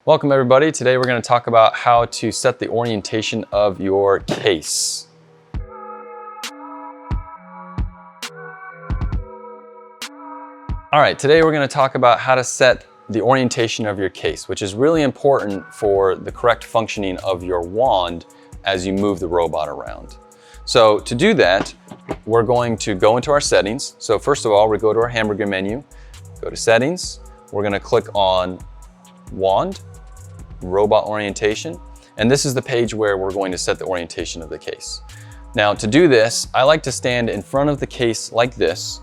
Welcome everybody. Today we're going to talk about how to set the orientation of your case. All right, today we're going to talk about how to set the orientation of your case, which is really important for the correct functioning of your wand as you move the robot around. So to do that, we're going to go into our settings. So first of all, we go to our hamburger menu, go to settings. We're going to click on wand, robot orientation, and this is the page where we're going to set the orientation of the case. Now to do this, I like to stand in front of the case like this,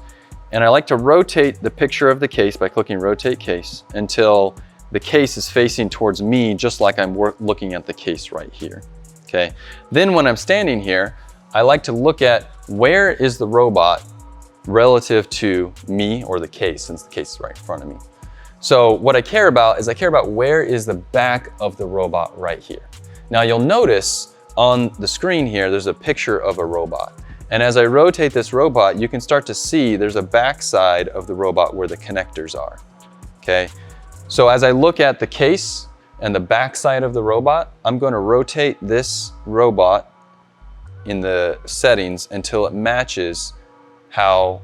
and I like to rotate the picture of the case by clicking rotate case until the case is facing towards me, just like I'm looking at the case right here. Okay. Then when I'm standing here, I like to look at where is the robot relative to me or the case, since the case is right in front of me. So what I care about is where is the back of the robot right here. Now you'll notice on the screen here, there's a picture of a robot. And as I rotate this robot, you can start to see there's a back side of the robot where the connectors are, okay? So as I look at the case and the back side of the robot, I'm going to rotate this robot in the settings until it matches how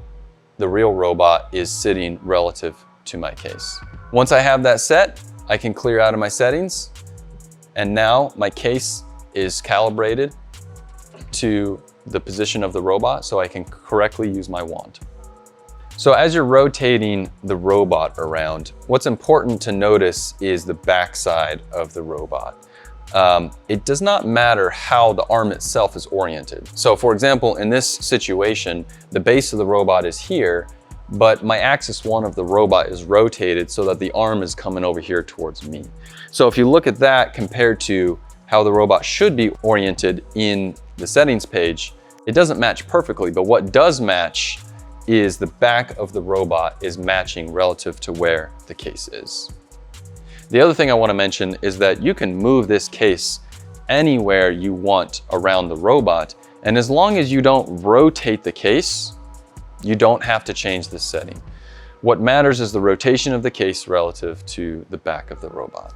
the real robot is sitting relative to my case. Once I have that set, I can clear out of my settings, and now my case is calibrated to the position of the robot so I can correctly use my wand. So as you're rotating the robot around, what's important to notice is the backside of the robot. It does not matter how the arm itself is oriented. So for example, in this situation, the base of the robot is here, but my axis 1 of the robot is rotated so that the arm is coming over here towards me. So if you look at that compared to how the robot should be oriented in the settings page, it doesn't match perfectly, but what does match is the back of the robot is matching relative to where the case is. The other thing I want to mention is that you can move this case anywhere you want around the robot, and as long as you don't rotate the case, you don't have to change this setting. What matters is the rotation of the case relative to the back of the robot.